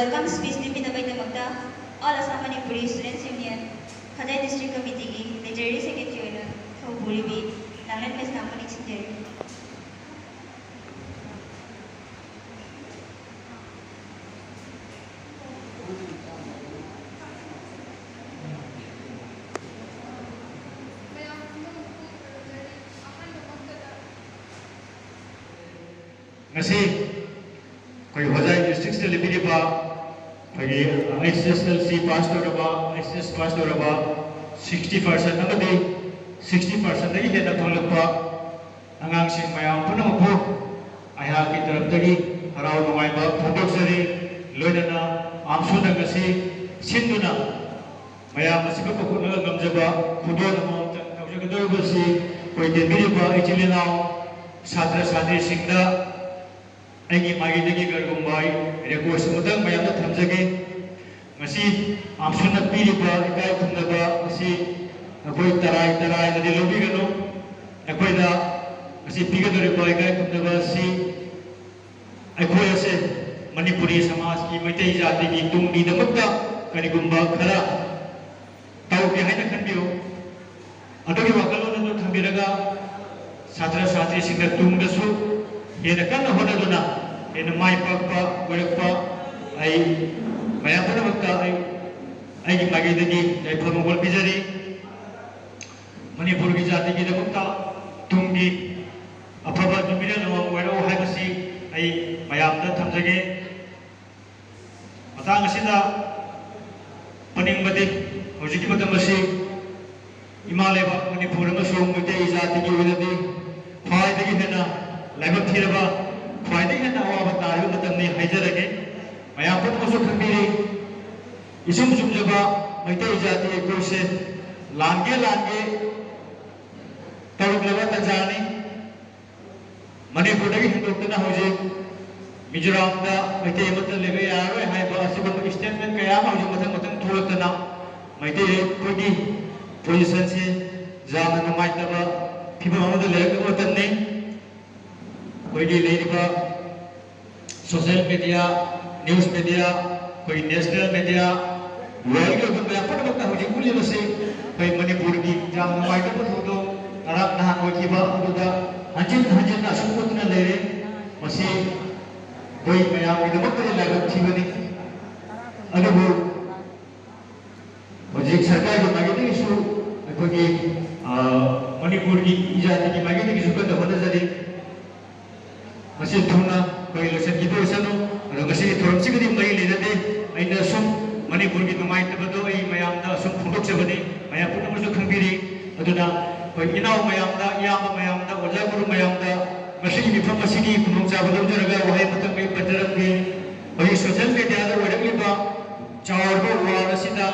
welcome speech limpitabaidamakta All Assam Manipuri Students Union Khadai District Committee ki Legendary Secretary oina Thoburibi Langlan Miss Namani Sinjeri. Ngasi koi Hojai district se libiriba koi SSLC pass toraba SS pass toraba 60% amadi 60% dagi hena tholakpa angang sing mayam punamakbu ayha ki taraf dagi harau nungaiba phondoksari loinana amsuna ngasi sinduna mayam asiba kokuna ngamjaba khudon amam tawjagadoribasi koi debiriba ichilinao Satra Satri Singda Aiki magi dagi gargumbai record sumutang mayam na thamjage ngasi amsuna piriba ikai khumnaba ngasi akoi tarai na dilobi gano akoi da ngasi pigadoriba ikai khumnaba si akoi ase Manipuri samaj ki maitai jati ki tungni damakta kanigumba khara tauke haina khanbiyo adogi wakalona no thambiraga Satra Satri Singda tungdasu Yena kan hoda dona yena mai pakpa gorekpa ai mayam pada wakta ai ki magi dagi ai phamogol bijari Manipur ki jati ki damakta tunggi afaba jumira no wero haibasi ai mayam da thamjage matang asida paningbadi hojiki matam asi imaleba Manipur amasung mutai jati ki wedadi phai dagi hena Laibak thiraba khwaidai hena awaba tariba matamni haijarage mayam putmasu khambiri isum sumjaba maitai jati ekose lange taruglaba tanjani Manipur dagi hindoktana hoje Mizoram da maitai matal lebe yaroi haiba asiba statement kaya hoje matang thulaktana maitai kodi position se jana namaitaba phibam amada lerak matanne कोई लेरिबा social media news media कोई national media world के ऊपर या पट बक्ता होजी कुली बसे कोई मणिपुर की जाम नवाई के फोटो अरब नहा कोई किबा उदा हंजिन असुकुतना लेरे मसे कोई मया के दमक के लागत थीबनी अनुभव होजी सरकार के मागे इशू कोई मणिपुर की इजाजत की मागे की सुकत होने जरी masih thuna koi election ki do sanu aro ngasi thoram sigadi mai lenade aina sum Manipur ki numai tabado ai mayam da sum phundok sebani maya punamu su khangbiri aduna koi inau mayam da yama mayam da oja guru mayam da masi ki pham masi ki phundok jabadam jaraga wahai matam kai pataram ki koi social media da waragli ba chawar bo wara sida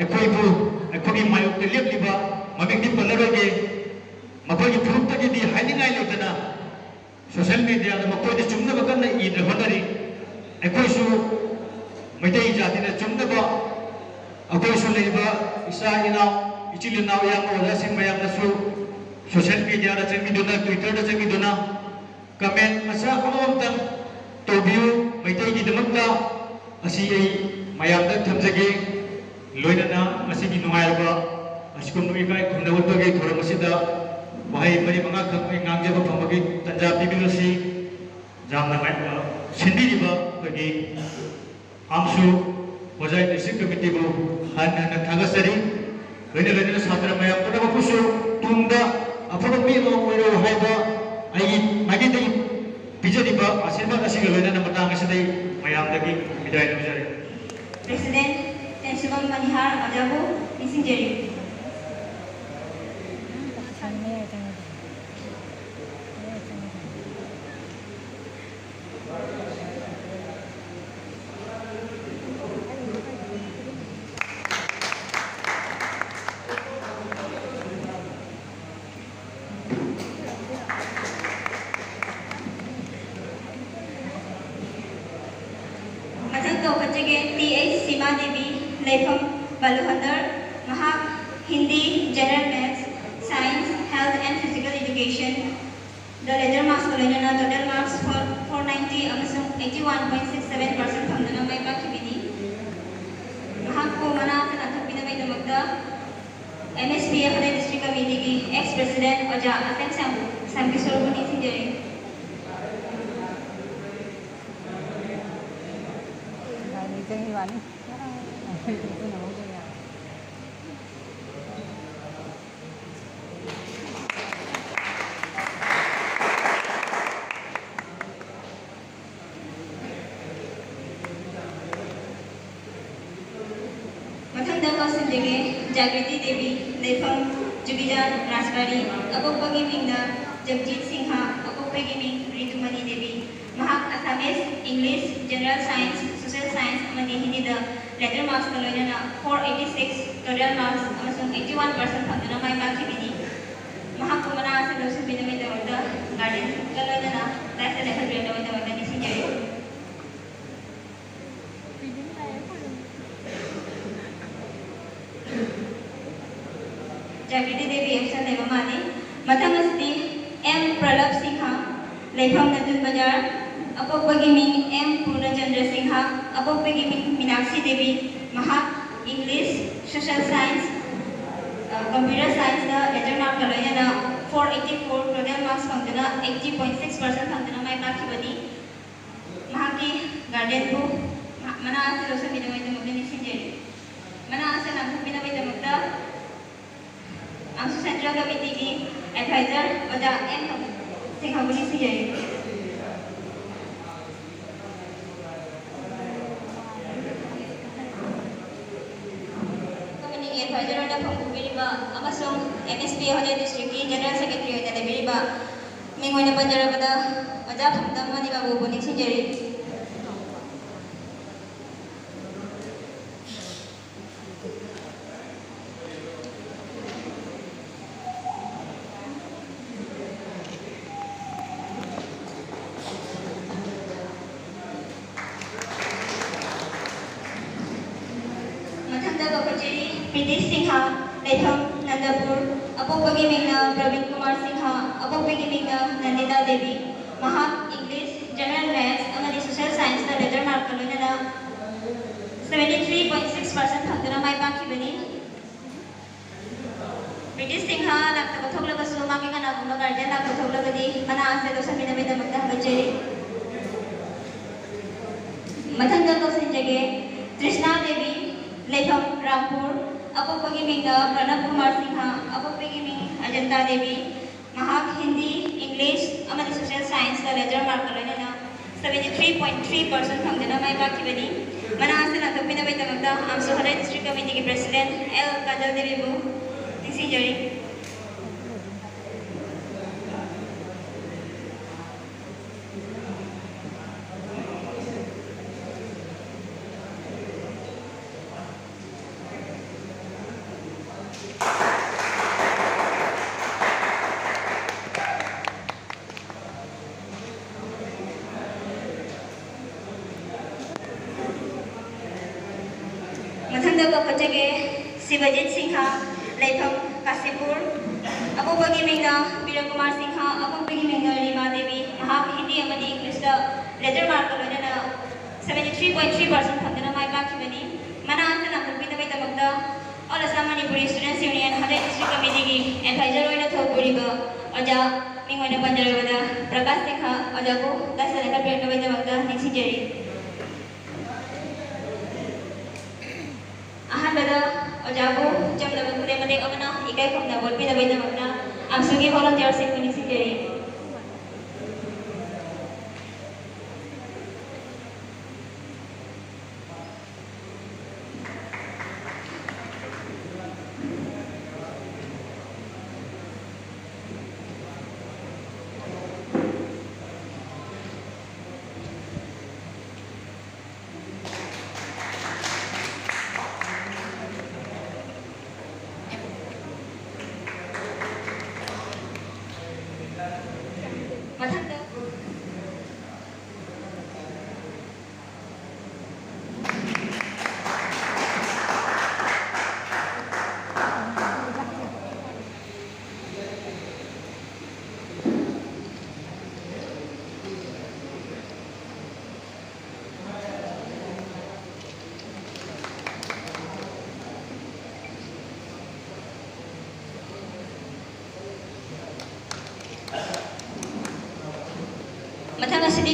ekoi bu ekoi mayuk te lep liba mabik di palaroge makoi ki phundok ta di haidingai lotana Social media da makoi de chumna bakan na id honari ekoi su maitai jati na chumna ba akoi su leiba isa ina ichilina ya mo la sing mayam na su social media da chemi dona Twitter da chemi dona comment masa amam tam to view maitai gi damakta asi ai mayam da thamjage loina na asi gi nuai ba asikun nu ikai khunda utba ge thora masida Wahai bari mga ngangge ba phamagi tanjab dibirasi jamna mai sindiriba bagi amsu Hojai district committee bu hanna thagasari loina satra mayam pada bakusu tunda apaba mi mo wero haiba ai magi dai bijadiba asirba asiga loina matang asidai mayam dagi bidai bijari President Tenshibam Manihar Ajabu Isinjeri. TH Sima Devi Lepham Baluhandar Mahak Hindi General Maths Science Health and Physical Education The latter marks total marks for 490 81.67% from the Namaipa Kibini MSP Hode District Committee की ex President Oja Ateng Samkisor को निसिंजरी मथंग कौशल जागृति देवी लेफम जुगिजान राजबारी अपोपगी मिंगना जगजीत सिंह अपोपगी मिंग रितुमणि देवी महाक Assamese English general science social science अमनी हिंदी द लेटर मार्क्स का लोयना 486 टोटल मार्क्स अमसुंग 81% फंगना माय पाखिबिनी महाक कुमना से दोसु बिनमे दवदा गार्डन का लोयना दाइसा लेखा ब्रेड दवदा निसिंजरी जागृति देवी एब्सेंट लेबा माने मथंग अस्ति एम प्रलभ सिंह लेफम नतुन बाजार अपोपगी मिंग एम पूर्णचंद्र सिंह अपोपगी मिंग मीनाक्षी देवी महाक English social science computer science the letter mark का लोयना 484 टोटल मार्क्स फंगना 80.6% फंगना माय पाखिबनी महाकी गार्डन को मना आसे लोसा बिनमै दमगनि निसिंजेरि मना आसे नाम बिनमै दमगदा आंसू सेंट्रल कमिटी की एडवाइजर ओजा एम सिंहावली सिंह कमिटी की एडवाइजर ओजा फंगुबिरिबा अमसुंग MSP हode डिस्ट्रिक्ट की जनरल सेक्रेटरी ओजा लेबिरिबा मिंगोइना पंजरबदा ओजा फंगदमनि बाबू निसिंजेरि प्रीति सिंह लेथम नंदपुर अपोपगी मिंगना प्रवीण कुमार सिंह अपोपगी मिंगना नंदिता देवी महाक इंग्लिश जनरल मैथ्स अमनी social science the letter mark लोयना 73.6% फंगना माय पाखिबनी प्रीति सिंह लाक्ता थोगलगसु मागे गना गुना गार्जियन लाक्ता थोगलगदी मना आसे दोसा बिनमे दमगदा हगजेरी मथंग कौशल कृष्णा देवी लेथम रामपुर अपोपगी मिंग प्रणब कुमार सिंह अपोपगी मिंग अजंता देवी महाक हिंदी इंग्लिश अमनी सोशल साइंस का लेटर मार्क लोयना 73.3% फंगना माय पाखिबनी मना आसे नातक बिनमै दमगदा आमसु हरे डिस्ट्रिक्ट कमिटी की प्रेसिडेंट एल काजल देवी बु निसिंजरी मथंग शिवजीत सिंह लेथम काशीपुर अपोपगी मिंग वीर कुमार सिंह अपोपगी मिंग रीमा देवी महाक हिंदी अमनी इंग्लिश द लेटर मार्क लोयना 73.3% फंगना माय पाखिबनी मना आसे नाम बिनमै दमगदा all Assam Manipuri students union हरे डिस्ट्रिक्ट कमिटी की एडवाइजर ओइना थोगुरिबा ओजा मिंगोइना पंजरबदा प्रकाश सिंह ओजा को दाइसा लेखा ब्रेड दमगदा निसिंजेरि ahanda ojago jam na bagule mate amana ikai khomna bolpi na baina magna amsugi volunteer se kuni sikeri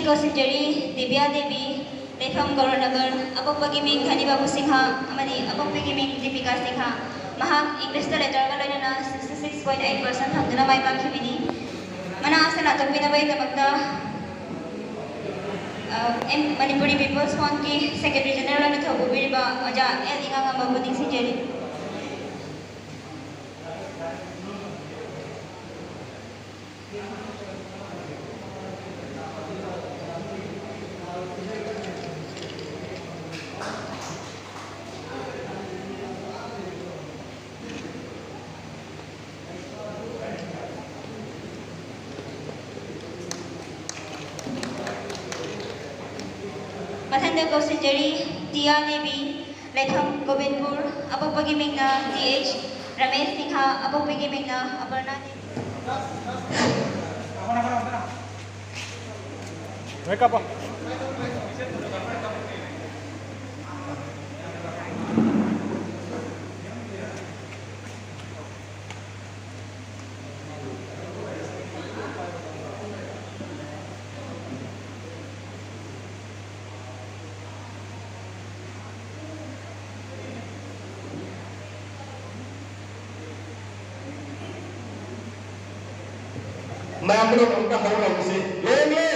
Matandi Kosinjari Divya Devi Lepham Goranagar Apokpagi Ming Dhani Babu Singha Amani Apokpagi Ming Deepika Singha Mahak English letter Galanana 66.8% Hamdana Mai Pakibini Mana Asana Tokbina Bay Tabakta Manipuri People's Fund की Secretary General ने था वो भी बाजा एलिंगा का मगुदिंग सी Jerry Matanda Kosinjari Tia Devi Lekham Govindpur Apokpagi Mingna DH Ramesh Singha Apokpagi Mingna Aparna Wake up. Member of the whole of the